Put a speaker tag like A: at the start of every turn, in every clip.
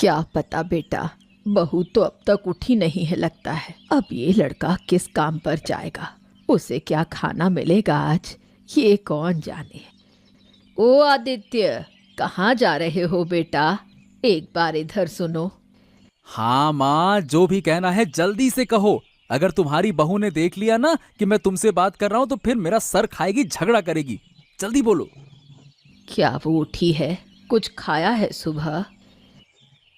A: क्या पता बेटा, बहू तो अब तक उठी नहीं है लगता है। अब ये लड़का किस काम पर जाएगा, उसे क्या खाना मिलेगा आज, ये कौन जाने। ओ आदित्य, कहाँ जा रहे हो बेटा? एक बार इधर सुनो।
B: हाँ माँ, जो भी कहना है जल्दी से कहो। अगर तुम्हारी बहू ने देख लिया ना कि मैं तुमसे बात कर रहा हूं तो फिर मेरा सर खाएगी, झगड़ा करेगी। जल्दी बोलो।
A: क्या वो उठी है? कुछ खाया है सुबह?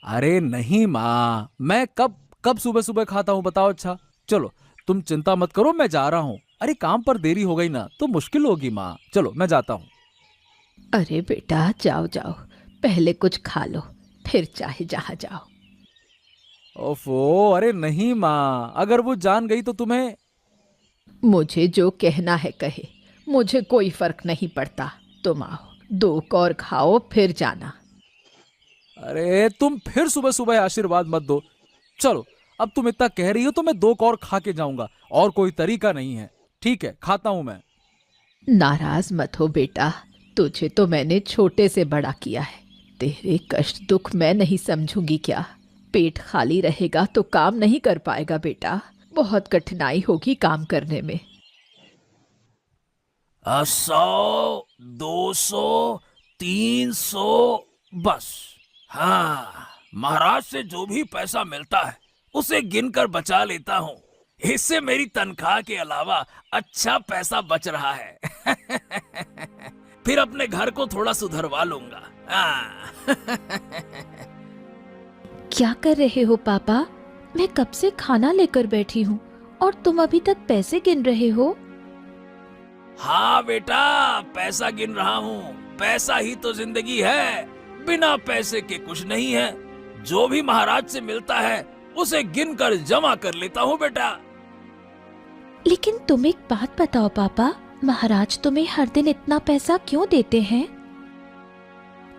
B: अरे नहीं माँ, मैं कब कब सुबह सुबह खाता हूँ बताओ। अच्छा चलो, तुम चिंता मत करो, मैं जा रहा हूँ। अरे काम पर देरी हो गई ना तो मुश्किल होगी माँ, चलो मैं जाता हूँ।
A: अरे बेटा जाओ जाओ, पहले कुछ खा लो, फिर चाहे जहाँ जाओ।
B: ओफो, अरे नहीं माँ, अगर वो जान गई तो तुम्हें।
A: मुझे जो कहना है कहे, मुझे कोई फर्क नहीं पड़ता। तुम आओ, दो और खाओ फिर जाना।
B: अरे तुम फिर सुबह सुबह आशीर्वाद मत दो। चलो, अब तुम इतना कह रही हो तो मैं दो और खा के जाऊंगा, और कोई तरीका नहीं है। ठीक है, खाता हूं मैं।
A: नाराज मत हो बेटा, तुझे तो मैंने छोटे से बड़ा किया है। तेरे कष्ट दुख मैं नहीं समझूंगी क्या? पेट खाली रहेगा तो काम नहीं कर पाएगा बेटा, बहुत कठिनाई होगी काम करने में।
B: 100, 200, 300, बस। हाँ, महाराज से जो भी पैसा मिलता है उसे गिनकर बचा लेता हूँ। इससे मेरी तनख्वाह के अलावा अच्छा पैसा बच रहा है। फिर अपने घर को थोड़ा सुधरवा लूंगा। हाँ।
A: क्या कर रहे हो पापा? मैं कब से खाना लेकर बैठी हूँ और तुम अभी तक पैसे गिन रहे हो?
B: हाँ बेटा, पैसा गिन रहा हूँ। पैसा ही तो जिंदगी है, बिना पैसे के कुछ नहीं है। जो भी महाराज से मिलता है उसे गिनकर जमा कर लेता हूँ बेटा।
A: लेकिन तुम एक बात बताओ पापा, महाराज तुम्हें हर दिन इतना पैसा क्यों देते हैं?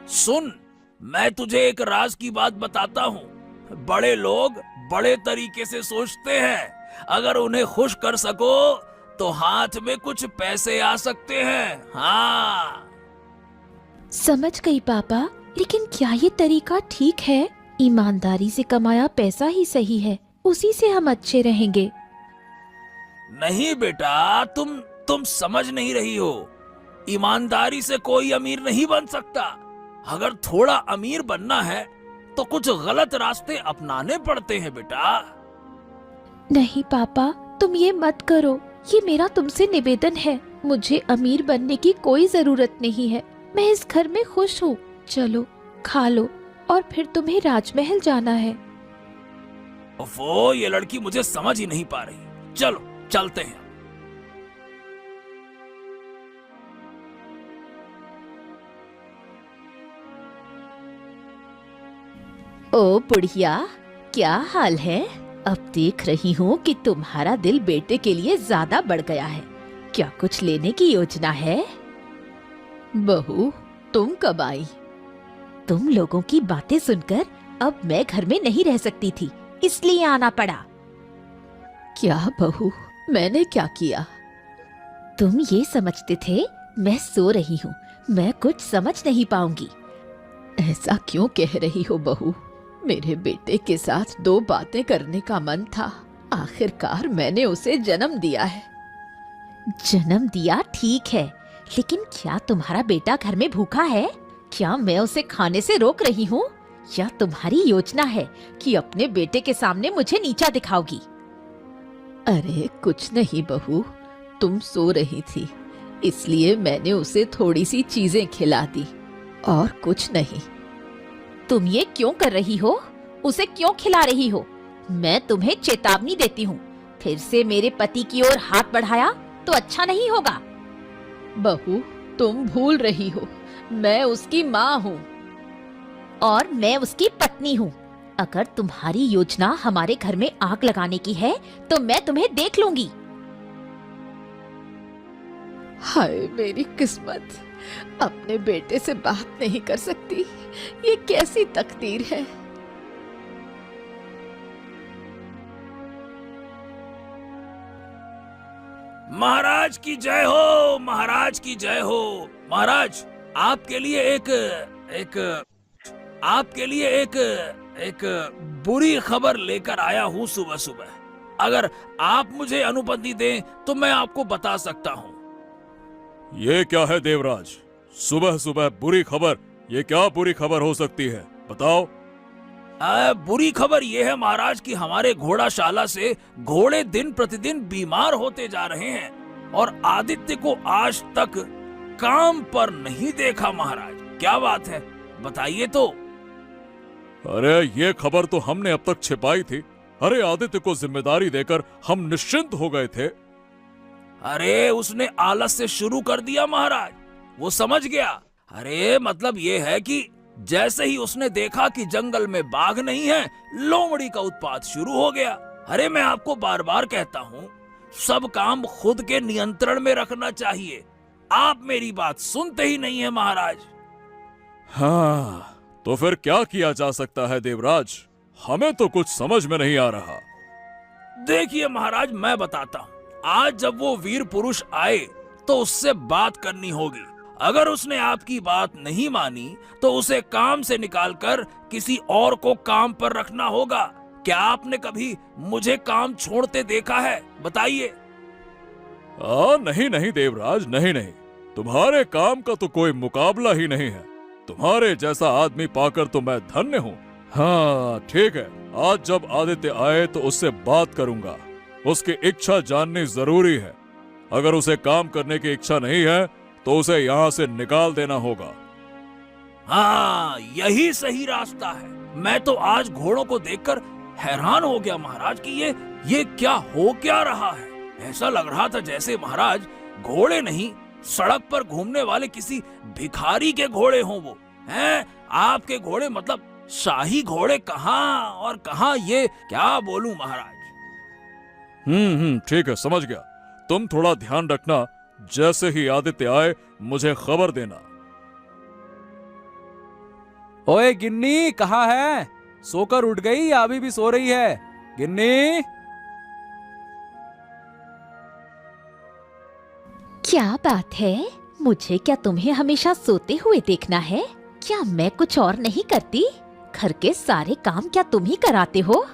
B: सुन, मैं तुझे एक राज की बात बताता हूँ। बड़े लोग बड़े तरीके से सोचते हैं। अगर उन्हें खुश कर सको तो हाथ में कुछ पैसे आ सकते हैं। हाँ।
A: समझ गई पापा, लेकिन क्या ये तरीका ठीक है? ईमानदारी से कमाया पैसा ही सही है, उसी से हम अच्छे रहेंगे।
B: नहीं बेटा, तुम समझ नहीं रही हो। ईमानदारी से कोई अमीर नहीं बन सकता। अगर थोड़ा अमीर बनना है तो कुछ गलत रास्ते अपनाने पड़ते हैं बेटा।
A: नहीं पापा, तुम ये मत करो, ये मेरा तुमसे निवेदन है। मुझे अमीर बनने की कोई जरूरत नहीं है, मैं इस घर में खुश हूँ। चलो खा लो, और फिर तुम्हें राजमहल जाना है।
B: ओफो, ये लड़की मुझे समझ ही नहीं पा रही। चलो चलते हैं।
A: ओ बुढ़िया, क्या हाल है? अब देख रही हूँ कि तुम्हारा दिल बेटे के लिए ज्यादा बढ़ गया है। क्या कुछ लेने की योजना है? बहू, तुम कब आई? तुम लोगों की बातें सुनकर अब मैं घर में नहीं रह सकती थी, इसलिए आना पड़ा। क्या बहू, मैंने क्या किया? तुम ये समझते थे मैं सो रही हूँ, मैं कुछ समझ नहीं पाऊंगी। ऐसा क्यों कह रही हो बहू? मेरे बेटे के साथ दो बातें करने का मन था। आखिरकार मैंने उसे जन्म दिया है। जन्म दिया ठीक है, लेकिन क्या तुम्हारा बेटा घर में भूखा है? क्या मैं उसे खाने से रोक रही हूँ, या तुम्हारी योजना है कि अपने बेटे के सामने मुझे नीचा दिखाओगी? अरे कुछ नहीं बहू, तुम सो रही थी, इसलिए मैंने उसे थोड़ी सी चीजें खिला दी, और कुछ नहीं। तुम ये क्यों कर रही हो? उसे क्यों खिला रही हो? मैं तुम्हें चेतावनी देती हूँ, फिर से मेरे पति की ओर हाथ बढ़ाया तो अच्छा नहीं होगा। बहू, तुम भूल रही हो, मैं उसकी माँ हूँ। और मैं उसकी पत्नी हूँ। अगर तुम्हारी योजना हमारे घर में आग लगाने की है तो मैं तुम्हें देख लूंगी। हाय मेरी किस्मत, अपने बेटे से बात नहीं कर सकती, ये कैसी तकदीर है।
B: महाराज की जय हो, महाराज की जय हो। महाराज, आपके लिए एक एक आपके लिए एक बुरी खबर लेकर आया हूँ सुबह सुबह। अगर आप मुझे अनुमति दें तो मैं आपको बता सकता हूँ।
C: ये क्या है देवराज, सुबह सुबह बुरी खबर? ये क्या बुरी खबर हो सकती है, बताओ।
B: बुरी खबर यह है महाराज कि हमारे घोड़ाशाला से घोड़े दिन प्रतिदिन बीमार होते जा रहे हैं और आदित्य को आज तक काम पर नहीं देखा महाराज। क्या बात है, बताइए तो।
C: अरे ये खबर तो हमने अब तक छिपाई थी। अरे आदित्य को जिम्मेदारी देकर हम निश्चिंत हो गए थे।
B: अरे उसने आलस से शुरू कर दिया महाराज, वो समझ गया। अरे मतलब ये है कि जैसे ही उसने देखा कि जंगल में बाघ नहीं है, लोमड़ी का उत्पात शुरू हो गया। अरे मैं आपको बार बार कहता हूँ, सब काम खुद के नियंत्रण में रखना चाहिए। आप मेरी बात सुनते ही नहीं है महाराज।
C: हाँ, तो फिर क्या किया जा सकता है देवराज? हमें तो कुछ समझ में नहीं आ रहा।
B: देखिए महाराज, मैं बताता हूँ। आज जब वो वीर पुरुष आए तो उससे बात करनी होगी। अगर उसने आपकी बात नहीं मानी तो उसे काम से निकालकर किसी और को काम पर रखना होगा। क्या आपने कभी मुझे काम छोड़ते देखा है, बताइए।
C: नहीं नहीं देवराज, नहीं नहीं, तुम्हारे काम का तो कोई मुकाबला ही नहीं है। तुम्हारे जैसा आदमी पाकर तो मैं धन्य हूँ। हाँ ठीक है, आज जब आदित्य आए तो उससे बात करूंगा। उसकी इच्छा जाननी जरूरी है। अगर उसे काम करने की इच्छा नहीं है तो उसे यहाँ से निकाल देना होगा।
B: हाँ, यही सही रास्ता है। मैं तो आज घोड़ों को देखकर हैरान हो गया महाराज कि ये क्या हो क्या रहा है। ऐसा लग रहा था जैसे महाराज घोड़े नहीं, सड़क पर घूमने वाले किसी भिखारी के घोड़े हों वो हैं। आपके घोड़े मतलब शाही घोड़े कहाँ और कहाँ, ये क्या बोलूं महाराज।
C: ठीक है, समझ गया। तुम थोड़ा ध्यान रखना, जैसे ही आदित्य आए मुझे खबर देना।
D: ओए गिन्नी, कहाँ है? सोकर उठ गई या अभी भी सो रही है? गिन्नी।
A: क्या बात है, मुझे क्या तुम्हें हमेशा सोते हुए देखना है? क्या मैं कुछ और नहीं करती? घर के सारे काम क्या तुम ही कराते हो?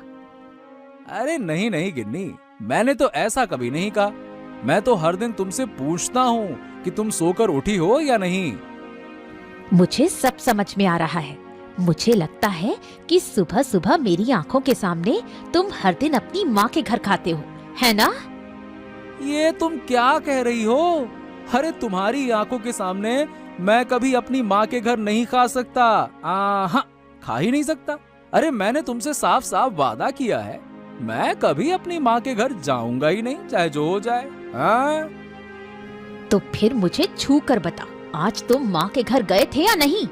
D: अरे नहीं नहीं गिन्नी, मैंने तो ऐसा कभी नहीं कहा। मैं तो हर दिन तुमसे पूछता हूँ कि तुम सोकर उठी हो या नहीं।
A: मुझे सब समझ में आ रहा है। मुझे लगता है कि सुबह सुबह मेरी आंखों के सामने तुम हर दिन अपनी माँ के घर खाते हो, है ना?
D: ये तुम क्या कह रही हो? अरे तुम्हारी आंखों के सामने मैं कभी अपनी माँ के घर नहीं खा सकता। हाँ, खा ही नहीं सकता। अरे मैंने तुमसे साफ साफ वादा किया है, मैं कभी अपनी माँ के घर जाऊंगा ही नहीं, चाहे जो हो जाए। हाँ?
A: तो फिर मुझे छू कर बता, आज तुम माँ के घर गए थे या नहीं?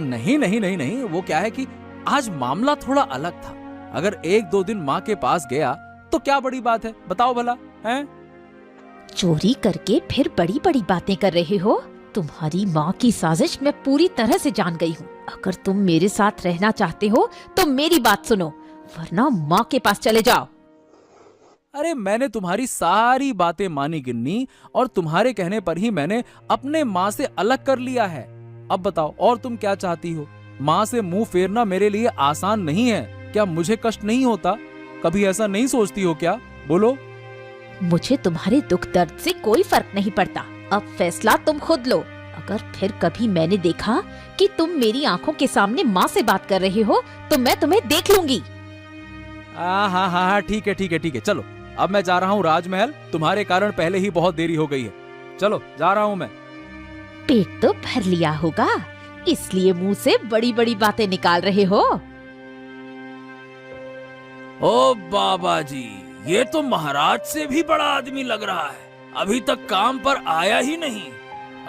D: नहीं नहीं नहीं नहीं, वो क्या है कि आज मामला थोड़ा अलग था। अगर एक दो दिन माँ के पास गया तो क्या बड़ी बात है, बताओ भला। हैं?
A: चोरी करके फिर बड़ी बड़ी बातें कर रहे हो। तुम्हारी माँ की साजिश मैं पूरी तरह से जान गई हूँ। अगर तुम मेरे साथ रहना चाहते हो तो मेरी बात सुनो, वरना माँ के पास चले जाओ।
D: अरे मैंने तुम्हारी सारी बातें मानी गिन्नी, और तुम्हारे कहने पर ही मैंने अपने माँ से अलग कर लिया है। अब बताओ और तुम क्या चाहती हो? माँ से मुंह फेरना मेरे लिए आसान नहीं है। क्या मुझे कष्ट नहीं होता? कभी ऐसा नहीं सोचती हो क्या? बोलो।
A: मुझे तुम्हारे दुख दर्द से कोई फर्क नहीं पड़ता। अब फैसला तुम खुद लो। अगर फिर कभी मैंने देखा कि तुम मेरी आंखों के सामने माँ से बात कर रहे हो तो मैं तुम्हें देख लूंगी।
D: हाँ हाँ हाँ, ठीक है ठीक है ठीक है, चलो अब मैं जा रहा हूँ राजमहल। तुम्हारे कारण पहले ही बहुत देरी हो गई है। चलो जा रहा हूँ मैं।
A: पेट तो भर लिया होगा, इसलिए मुंह से बड़ी बड़ी बातें निकाल रहे हो।
B: ओ बाबा जी, ये तो महाराज से भी बड़ा आदमी लग रहा है, अभी तक काम पर आया ही नहीं।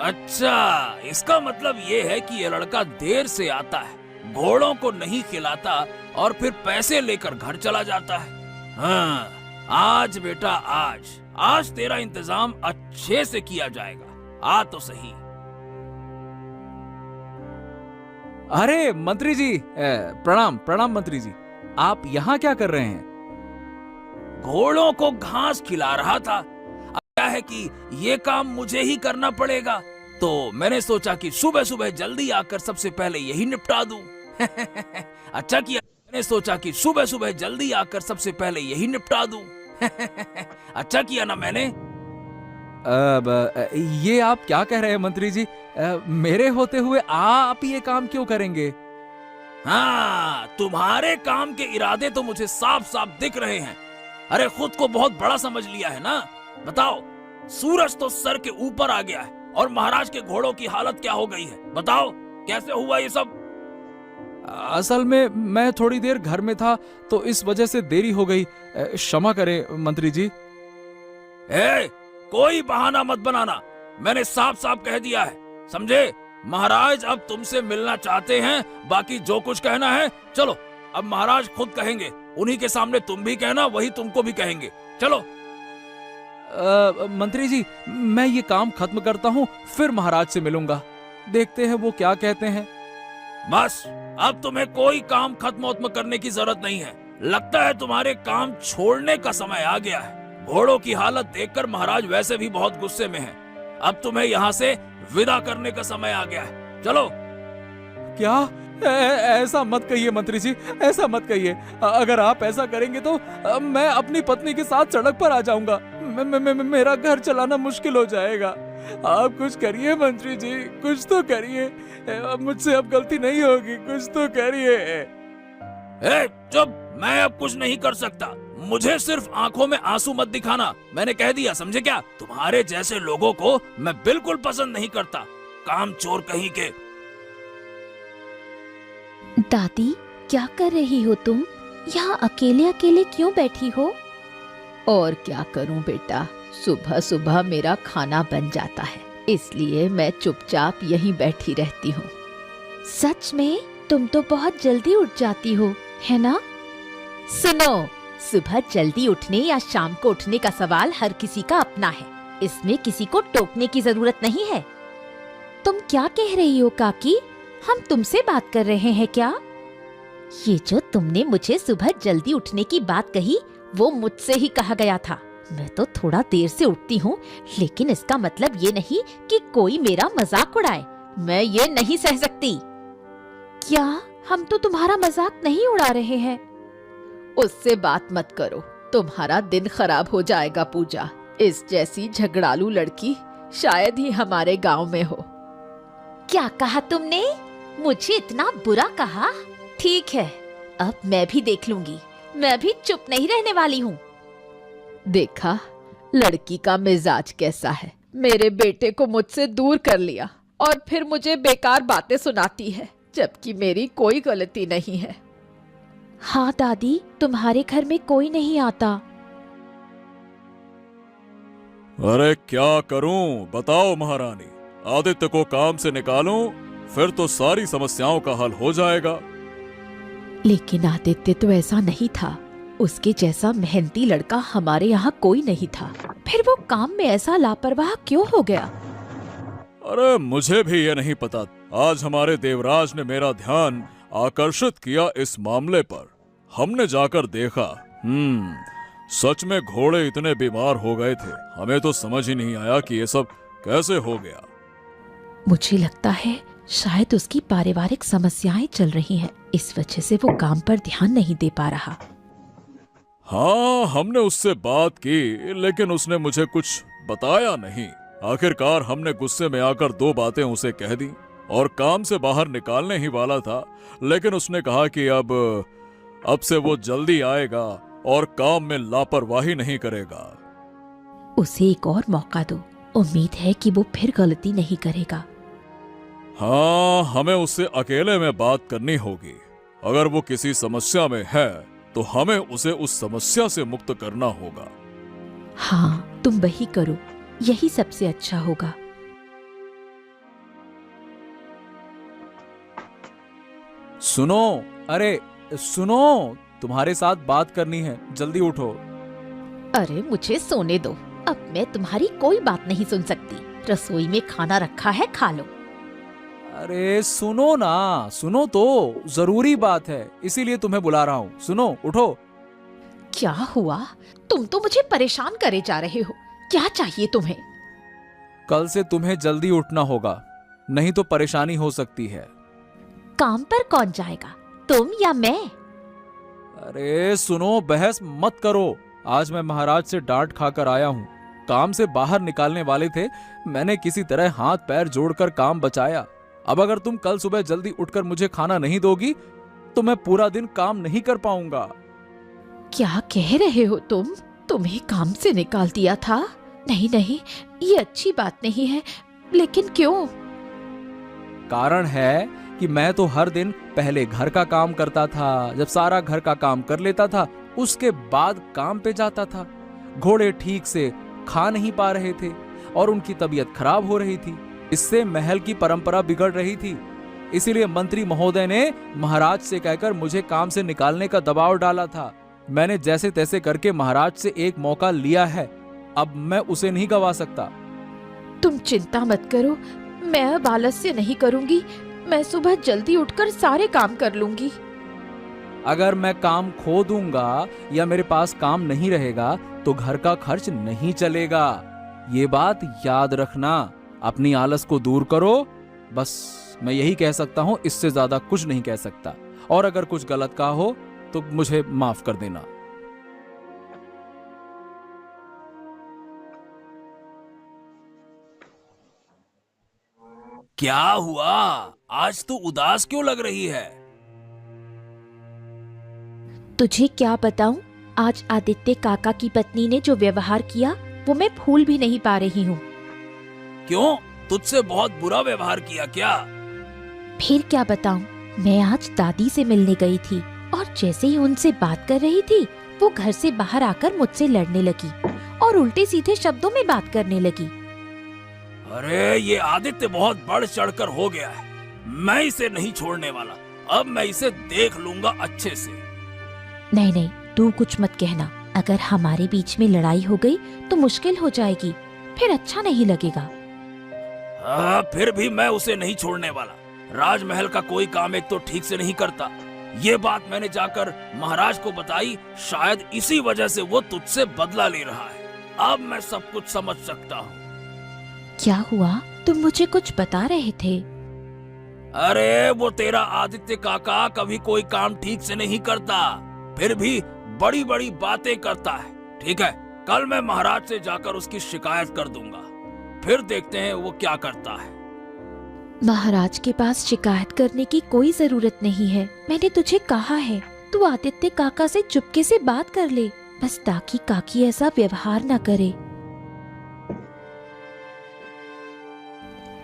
B: अच्छा, इसका मतलब ये है कि ये लड़का देर से आता है, घोड़ों को नहीं खिलाता और फिर पैसे लेकर घर चला जाता है। हाँ, आज बेटा आज तेरा इंतजाम अच्छे से किया जाएगा। आ तो सही।
D: अरे मंत्री जी, प्रणाम प्रणाम मंत्री जी, आप यहाँ क्या कर रहे हैं?
B: घोड़ों को घास खिला रहा था। अब क्या है कि ये काम मुझे ही करना पड़ेगा, तो मैंने सोचा कि सुबह सुबह जल्दी आकर सबसे पहले यही निपटा दूं। अच्छा किया, मैंने सोचा कि सुबह सुबह जल्दी आकर सबसे पहले यही निपटा दूं। अच्छा किया ना मैंने।
D: ये आप क्या कह रहे हैं मंत्री जी? मेरे होते हुए आप ये काम क्यों करेंगे?
B: हाँ, तुम्हारे काम के इरादे तो मुझे साफ साफ दिख रहे हैं। अरे खुद को बहुत बड़ा समझ लिया है ना। बताओ, सूरज तो सर के ऊपर आ गया है और महाराज के घोड़ों की हालत क्या हो गई है? बताओ कैसे हुआ ये सब?
D: असल में मैं थोड़ी देर घर में था तो इस वजह से देरी हो गई। क्षमा करें मंत्री जी।
B: कोई बहाना मत बनाना, मैंने साफ साफ कह दिया है, समझे? महाराज अब तुमसे मिलना चाहते हैं, बाकी जो कुछ कहना है चलो, अब महाराज खुद कहेंगे, उन्हीं के सामने तुम भी कहना, वही तुमको भी कहेंगे। चलो।
D: मंत्री जी, मैं ये काम खत्म करता हूँ, फिर महाराज से मिलूंगा, देखते हैं वो क्या कहते हैं।
B: बस अब तुम्हें कोई काम खत्म वत्म करने की जरूरत नहीं है। लगता है तुम्हारे काम छोड़ने का समय आ गया है। घोड़ों की हालत देखकर महाराज वैसे भी बहुत गुस्से में हैं। अब तुम्हें यहाँ से विदा करने का समय आ गया है। चलो।
D: क्या? ऐसा मत कहिए मंत्री जी, ऐसा मत कहिए। अगर आप ऐसा करेंगे तो मैं अपनी पत्नी के साथ सड़क पर आ जाऊंगा। मेरा घर चलाना मुश्किल हो जाएगा। आप कुछ करिए मंत्री जी, कुछ तो करिए। मुझसे अब गलती नहीं होगी, कुछ तो करिए।
B: चुप, मैं अब कुछ नहीं कर सकता। मुझे सिर्फ आंखों में आंसू मत दिखाना, मैंने कह दिया, समझे क्या? तुम्हारे जैसे लोगों को मैं बिल्कुल पसंद नहीं करता, काम चोर कहीं के।
A: दादी, क्या कर रही हो तुम? यहाँ अकेले अकेले क्यों बैठी हो? और क्या करूं बेटा, सुबह सुबह मेरा खाना बन जाता है, इसलिए मैं चुपचाप यहीं बैठी रहती हूँ। सच में? तुम तो बहुत जल्दी उठ जाती हो, है ना? सुनो, सुबह जल्दी उठने या शाम को उठने का सवाल हर किसी का अपना है, इसमें किसी को टोकने की जरूरत नहीं है। तुम क्या कह रही हो काकी? हम तुमसे बात कर रहे हैं क्या? ये जो तुमने मुझे सुबह जल्दी उठने की बात कही, वो मुझसे ही कहा गया था। मैं तो थोड़ा देर से उठती हूँ, लेकिन इसका मतलब ये नहीं कि कोई मेरा मजाक उड़ाए। मैं ये नहीं सह सकती। क्या हम तो तुम्हारा मजाक नहीं उड़ा रहे हैं? उससे बात मत करो, तुम्हारा दिन खराब हो जाएगा पूजा। इस जैसी झगड़ालू लड़की शायद ही हमारे गांव में हो। क्या कहा तुमने? मुझे इतना बुरा कहा? ठीक है, अब मैं भी देख लूंगी, मैं भी चुप नहीं रहने वाली हूँ। देखा लड़की का मिजाज कैसा है, मेरे बेटे को मुझसे दूर कर लिया और फिर मुझे बेकार बातें सुनाती है, जबकि मेरी कोई गलती नहीं है। हाँ दादी, तुम्हारे घर में कोई नहीं आता।
C: अरे क्या करूं बताओ महारानी, आदित्य को काम से निकालूं, फिर तो सारी समस्याओं का हल हो जाएगा।
A: लेकिन आदित्य तो ऐसा नहीं था, उसके जैसा मेहनती लड़का हमारे यहाँ कोई नहीं था, फिर वो काम में ऐसा लापरवाह क्यों हो गया?
C: अरे मुझे भी ये नहीं पता। आज हमारे देवराज ने मेरा ध्यान आकर्षित किया इस मामले पर। हमने जाकर देखा, सच में घोड़े इतने बीमार हो गए थे, हमें तो समझ ही नहीं आया कि ये सब कैसे हो गया।
A: मुझे लगता है शायद उसकी पारिवारिक समस्याएं चल रही हैं, इस वजह से वो काम पर ध्यान नहीं दे पा रहा।
C: हाँ, हमने उससे बात की, लेकिन उसने मुझे कुछ बताया नहीं। आखिरकार हमने गुस्से में आकर 2 बातें उसे कह दी और काम से बाहर निकालने ही वाला था, लेकिन उसने कहा कि अब से वो जल्दी आएगा और काम में लापरवाही नहीं करेगा।
A: उसे एक और मौका दो, उम्मीद है कि वो फिर गलती नहीं करेगा।
C: हाँ, हमें उससे अकेले में बात करनी होगी। अगर वो किसी समस्या में है तो हमें उसे उस समस्या से मुक्त करना होगा।
A: हाँ, तुम वही करो, यही सबसे अच्छा होगा।
D: सुनो, अरे सुनो, तुम्हारे साथ बात करनी है, जल्दी उठो।
A: अरे मुझे सोने दो, अब मैं तुम्हारी कोई बात नहीं सुन सकती। रसोई में खाना रखा है, खा लो।
D: अरे सुनो ना, सुनो तो, जरूरी बात है, इसीलिए तुम्हें बुला रहा हूँ। सुनो, उठो।
A: क्या हुआ? तुम तो मुझे परेशान करे जा रहे हो, क्या चाहिए तुम्हें?
D: कल से तुम्हें जल्दी उठना होगा, नहीं तो परेशानी हो सकती है।
A: काम पर कौन जाएगा, तुम या मैं?
D: अरे सुनो, बहस मत करो। आज मैं महाराज से डांट खाकर आया हूँ। काम से बाहर निकालने वाले थे, मैंने किसी तरह हाथ पैर जोड़कर काम बचाया। अब अगर तुम कल सुबह जल्दी उठकर मुझे खाना नहीं दोगी तो मैं पूरा दिन काम नहीं कर पाऊंगा।
A: क्या कह रहे हो तुम? तुम्हें काम से निकाल दिया था? नहीं नहीं, ये अच्छी बात नहीं है। लेकिन क्यों?
D: कारण है कि मैं तो हर दिन पहले घर का काम करता था। जब सारा घर का काम कर लेता था उसके बाद काम पे जाता था। घोड़े ठीक से खा नहीं पा रहे थे और उनकी तबीयत खराब हो रही थी। इससे महल की परंपरा बिगड़ रही थी। इसीलिए मंत्री महोदय ने महाराज से कहकर मुझे काम से निकालने का दबाव डाला था। मैंने जैसे तैसे करके महाराज से एक मौका लिया है, अब मैं उसे नहीं गवा सकता।
A: तुम चिंता मत करो, मैं अब आलस्य नहीं करूंगी। मैं सुबह जल्दी उठकर सारे काम कर लूंगी।
D: अगर मैं काम खो दूंगा या मेरे पास काम नहीं रहेगा तो घर का खर्च नहीं चलेगा। ये बात याद रखना। अपनी आलस को दूर करो, बस मैं यही कह सकता हूं, इससे ज्यादा कुछ नहीं कह सकता। और अगर कुछ गलत कहा हो तो मुझे माफ कर देना।
B: क्या हुआ? आज तू उदास क्यों लग रही है?
A: तुझे क्या बताऊं, आज आदित्य काका की पत्नी ने जो व्यवहार किया वो मैं भूल भी नहीं पा रही हूँ।
B: क्यों? तुझसे बहुत बुरा व्यवहार किया क्या?
A: फिर क्या बताऊं, मैं आज दादी से मिलने गई थी और जैसे ही उनसे बात कर रही थी वो घर से बाहर आकर मुझसे लड़ने लगी और उल्टे सीधे शब्दों में बात करने लगी।
B: अरे ये आदित्य बहुत बढ़ चढ़कर हो गया है। मैं इसे नहीं छोड़ने वाला। अब मैं इसे देख लूंगा अच्छे से।
A: नहीं नहीं, तू कुछ मत कहना। अगर हमारे बीच में लड़ाई हो गई तो मुश्किल हो जाएगी, फिर अच्छा नहीं लगेगा।
B: फिर भी मैं उसे नहीं छोड़ने वाला। राजमहल का कोई काम एक तो ठीक से नहीं करता। ये बात मैंने जाकर महाराज को बताई। शायद इसी वजह से वो तुझसे बदला ले रहा है। अब मैं सब कुछ समझ सकता हूँ।
A: क्या हुआ? तुम मुझे कुछ बता रहे थे।
B: अरे वो तेरा आदित्य काका कभी कोई काम ठीक से नहीं करता, फिर भी बड़ी बड़ी बातें करता है। ठीक है, कल मैं महाराज से जाकर उसकी शिकायत कर दूंगा। फिर देखते हैं वो क्या करता है।
A: महाराज के पास शिकायत करने की कोई जरूरत नहीं है। मैंने तुझे कहा है, तू आदित्य काका से चुपके से बात कर ले, बस ताकि काकी ऐसा व्यवहार न करे।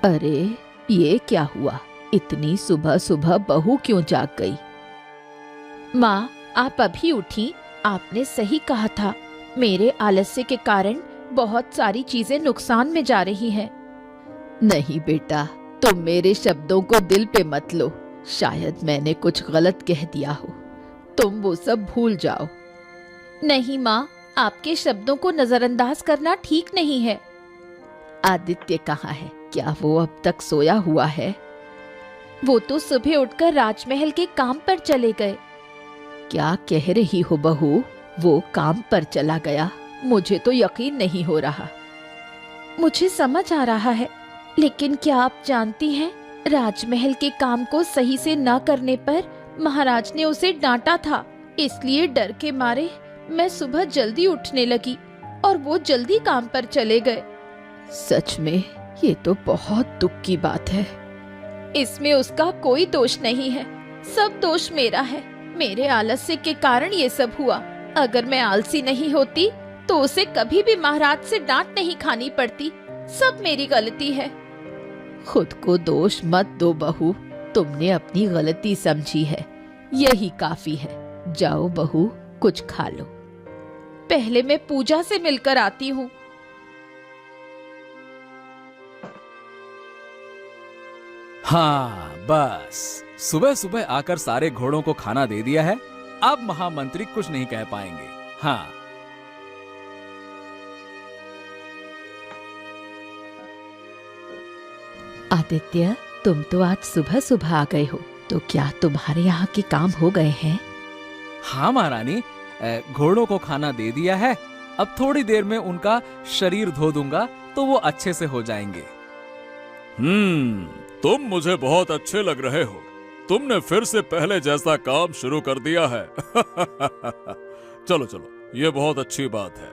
A: अरे ये क्या हुआ? इतनी सुबह सुबह बहू क्यों जाग गई? माँ, आप अभी उठी? आपने सही कहा था, मेरे आलस्य के कारण बहुत सारी चीजें नुकसान में जा रही हैं। नहीं बेटा, तुम मेरे शब्दों को दिल पे मत लो। शायद मैंने कुछ गलत कह दिया हो, तुम वो सब भूल जाओ। नहीं माँ, आपके शब्दों को नजरअंदाज करना ठीक नहीं है। आदित्य कहाँ है? क्या वो अब तक सोया हुआ है? वो तो सुबह उठकर राजमहल के काम पर चले गए। क्या कह रही हो बहू? वो काम पर चला गया? मुझे तो यकीन नहीं हो रहा। मुझे समझ आ रहा है, लेकिन क्या आप जानती हैं, राजमहल के काम को सही से न करने पर महाराज ने उसे डांटा था। इसलिए डर के मारे मैं सुबह जल्दी उठने लगी और वो जल्दी काम पर चले गए। सच में ये तो बहुत दुख की बात है। इसमें उसका कोई दोष नहीं है, सब दोष मेरा है। मेरे आलस्य के कारण ये सब हुआ। अगर मैं आलसी नहीं होती तो उसे कभी भी महाराज से डांट नहीं खानी पड़ती। सब मेरी गलती है। खुद को दोष मत दो बहू, तुमने अपनी गलती समझी है, यही काफी है। जाओ बहू, कुछ खा लो। पहले मैं पूजा से मिलकर आती हूँ।
D: हाँ, बस सुबह सुबह आकर सारे घोड़ों को खाना दे दिया है। अब महामंत्री कुछ नहीं कह पाएंगे। हाँ,
A: आदित्य, तुम तो आज सुबह सुबह आ गए हो, तो क्या तुम्हारे यहाँ के काम हो गए हैं?
D: हाँ महारानी, घोड़ों को खाना दे दिया है। अब थोड़ी देर में उनका शरीर धो दूंगा तो वो अच्छे से हो जाएंगे।
C: तुम मुझे बहुत अच्छे लग रहे हो। तुमने फिर से पहले जैसा काम शुरू कर दिया है। चलो चलो, ये बहुत अच्छी बात है।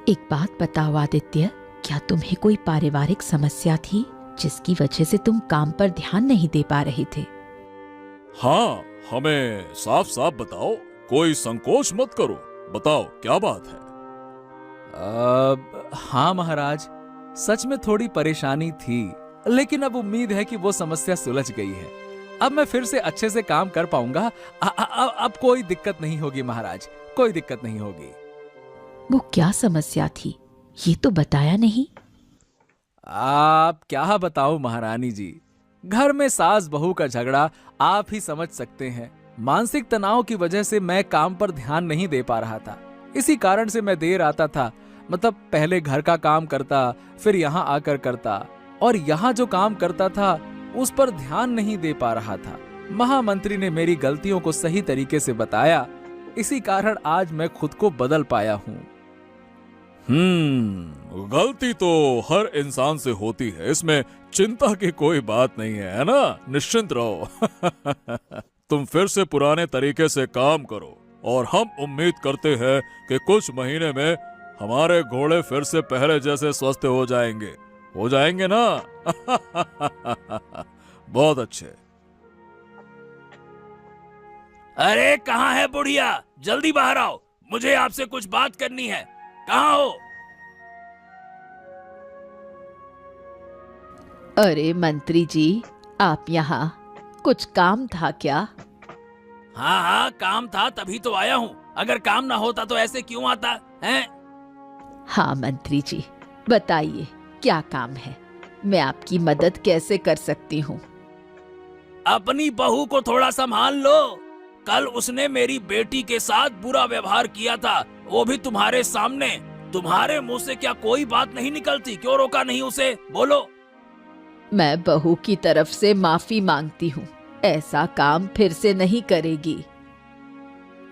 A: एक बात बताओ आदित्य, क्या तुम्हें कोई पारिवारिक समस्या थी जिसकी वजह से तुम काम पर ध्यान नहीं दे पा रहे थे?
C: हाँ, हमें साफ साफ बताओ, कोई संकोच मत करो, बताओ क्या बात है।
D: हाँ महाराज, सच में थोड़ी परेशानी थी, लेकिन अब उम्मीद है कि वो समस्या सुलझ गई है। अब मैं फिर से अच्छे से काम कर पाऊंगा। अब कोई दिक्कत नहीं होगी महाराज, कोई दिक्कत नहीं होगी।
A: वो क्या समस्या थी, ये तो बताया नहीं।
D: आप क्या बताओ महारानी जी, घर में सास बहू का झगड़ा आप ही समझ सकते हैं। मानसिक तनाव की वजह से मैं काम पर ध्यान नहीं दे पा रहा था। इसी कारण से मैं देर आता था। मतलब पहले घर का काम करता, फिर यहाँ आकर करता, और यहाँ जो काम करता था उस पर ध्यान नहीं दे पा रहा था। महामंत्री ने मेरी गलतियों को सही तरीके से बताया, इसी कारण आज मैं खुद को बदल पाया हूँ।
C: गलती तो हर इंसान से होती है, इसमें चिंता की कोई बात नहीं है ना? निश्चिंत रहो। तुम फिर से पुराने तरीके से काम करो और हम उम्मीद करते हैं कि कुछ महीने में हमारे घोड़े फिर से पहले जैसे स्वस्थ हो जाएंगे ना? बहुत अच्छे।
B: अरे कहाँ है बुढ़िया, जल्दी बाहर आओ, मुझे आपसे कुछ बात करनी है। कहाँ हो?
A: अरे मंत्री जी, आप यहाँ, कुछ काम था क्या?
B: हाँ हाँ, काम था तभी तो आया हूँ। अगर काम ना होता तो ऐसे क्यों आता है?
A: हाँ मंत्री जी, बताइए क्या काम है, मैं आपकी मदद कैसे कर सकती हूँ?
B: अपनी बहू को थोड़ा संभाल लो। कल उसने मेरी बेटी के साथ बुरा व्यवहार किया था, वो भी तुम्हारे सामने। तुम्हारे मुंह से क्या कोई बात नहीं निकलती? क्यों रोका नहीं उसे? बोलो।
A: मैं बहू की तरफ से माफी मांगती हूँ, ऐसा काम फिर से नहीं करेगी।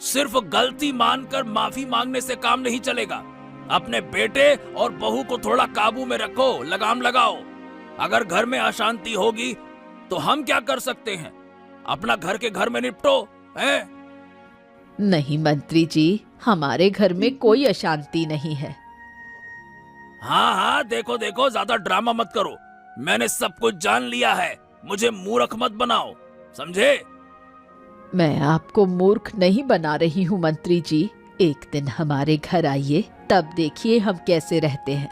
B: सिर्फ गलती मानकर माफी मांगने से काम नहीं चलेगा। अपने बेटे और बहू को थोड़ा काबू में रखो, लगाम लगाओ। अगर घर में अशांति होगी तो हम क्या कर सकते हैं? अपना घर के घर में निपटो, हैं?
A: नहीं मंत्री जी, हमारे घर में कोई अशांति नहीं है।
B: हाँ हाँ, देखो देखो, ज्यादा ड्रामा मत करो। मैंने सब कुछ जान लिया है, मुझे मूर्ख मत बनाओ, समझे?
A: मैं आपको मूर्ख नहीं बना रही हूँ मंत्री जी। एक दिन हमारे घर आइए, तब देखिए हम कैसे रहते हैं।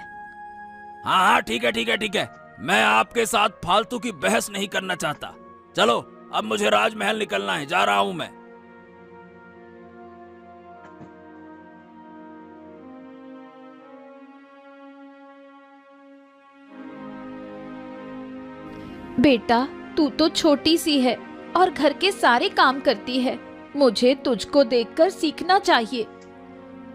B: हाँ हाँ, ठीक है ठीक है ठीक है। मैं आपके साथ फालतू की बहस नहीं करना चाहता। चलो, अब मुझे राजमहल निकलना है, जा रहा हूँ मैं।
A: बेटा, तू तो छोटी सी है और घर के सारे काम करती है। मुझे तुझको देखकर सीखना चाहिए।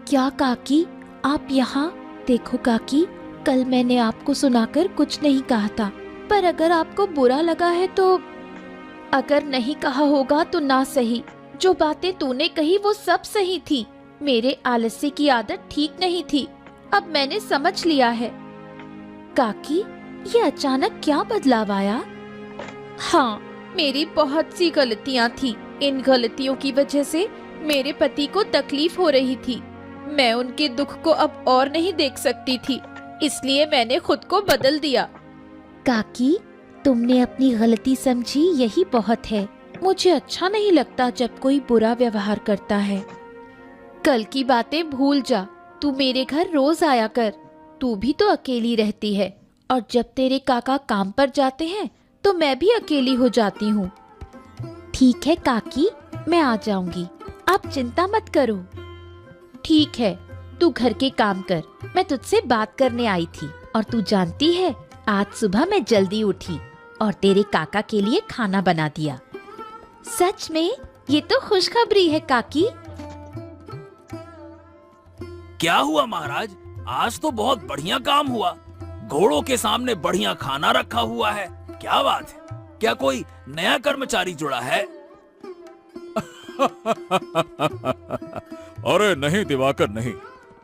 A: क्या काकी, आप यहाँ देखो। काकी, कल मैंने आपको सुनाकर कुछ नहीं कहा था, पर अगर आपको बुरा लगा है तो। अगर नहीं कहा होगा तो ना सही। जो बातें तूने कही वो सब सही थी। मेरे आलस्य की आदत ठीक नहीं थी, अब मैंने समझ लिया है। काकी, ये अचानक क्या बदलाव आया? हाँ, मेरी बहुत सी गलतियाँ थी। इन गलतियों की वजह से मेरे पति को तकलीफ हो रही थी। मैं उनके दुख को अब और नहीं देख सकती थी, इसलिए मैंने खुद को बदल दिया। काकी, तुमने अपनी गलती समझी, यही बहुत है। मुझे अच्छा नहीं लगता जब कोई बुरा व्यवहार करता है। कल की बातें भूल जा, तू मेरे घर रोज आया कर। तू भी तो अकेली रहती है, और जब तेरे काका काम पर जाते हैं तो मैं भी अकेली हो जाती हूँ। ठीक है काकी, मैं आ जाऊंगी, आप चिंता मत करो। ठीक है, तू घर के काम कर, मैं तुझसे बात करने आई थी। और तू जानती है, आज सुबह मैं जल्दी उठी और तेरे काका के लिए खाना बना दिया। सच में? ये तो खुशखबरी है काकी।
B: क्या हुआ महाराज? आज तो बहुत बढ़िया काम हुआ। घोड़ों के सामने बढ़िया खाना रखा हुआ है। क्या बात है? क्या कोई नया कर्मचारी जुड़ा है?
C: अरे नहीं दिवाकर, नहीं,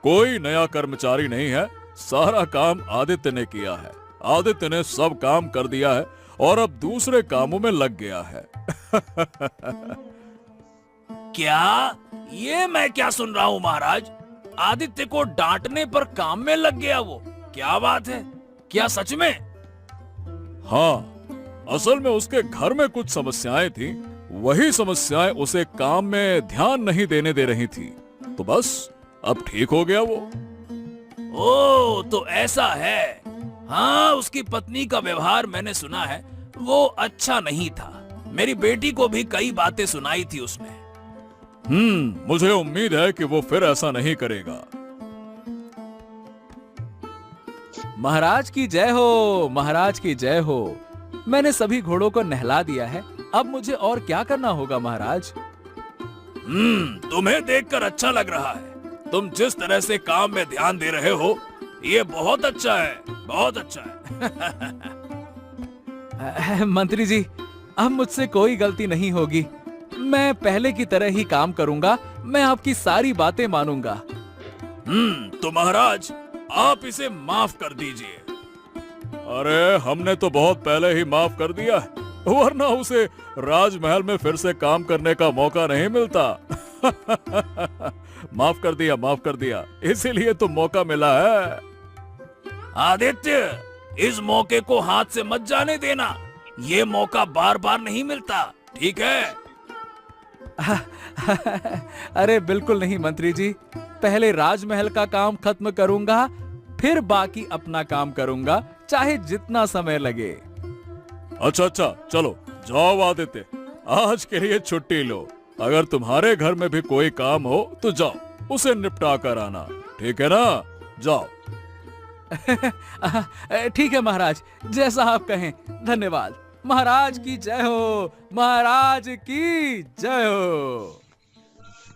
C: कोई नया कर्मचारी नहीं है। सारा काम आदित्य ने किया है। आदित्य ने सब काम कर दिया है और अब दूसरे कामों में लग गया है।
B: क्या? ये मैं क्या सुन रहा हूँ महाराज? आदित्य को डांटने पर काम में लग गया वो? क्या बात है? क्या सच में?
C: हाँ, असल में उसके घर में कुछ समस्याएं थी। वही समस्याएं उसे काम में ध्यान नहीं देने दे रही थी, तो बस अब ठीक हो गया वो।
B: ओ, तो ऐसा है। हाँ, उसकी पत्नी का व्यवहार मैंने सुना है, वो अच्छा नहीं था। मेरी बेटी को भी कई बातें सुनाई थी उसने।
C: मुझे उम्मीद है कि वो फिर ऐसा नहीं करेगा।
D: महाराज की जय हो, महाराज की जय हो। मैंने सभी घोड़ों को नहला दिया है, अब मुझे और क्या करना होगा महाराज?
B: तुम्हें देखकर अच्छा लग रहा है। तुम जिस तरह से काम में ध्यान दे रहे हो, ये बहुत अच्छा है, बहुत अच्छा है।
D: मंत्री जी, अब मुझसे कोई गलती नहीं होगी। मैं पहले की तरह ही काम करूंगा। मैं आपकी सारी बातें मानूंगा।
B: तो महाराज, आप इसे माफ कर दीजिए।
C: अरे, हमने तो बहुत पहले ही माफ कर दिया है, वरना उसे राजमहल में फिर से काम करने का मौका नहीं मिलता। माफ कर दिया, माफ कर दिया, इसीलिए तो मौका मिला है।
B: आदित्य, इस मौके को हाथ से मत जाने देना। ये मौका बार बार नहीं मिलता, ठीक है?
D: अरे बिल्कुल नहीं मंत्री जी, पहले राजमहल का काम खत्म करूंगा, फिर बाकी अपना काम करूंगा, चाहे जितना समय लगे।
C: अच्छा, चलो जाओ आदित्य, आज के लिए छुट्टी लो। अगर तुम्हारे घर में भी कोई काम हो तो जाओ, उसे निपटा कर आना, ठीक है ना? जाओ।
D: ठीक है महाराज, जैसा आप कहें। धन्यवाद। महाराज की जय हो, महाराज की जय हो।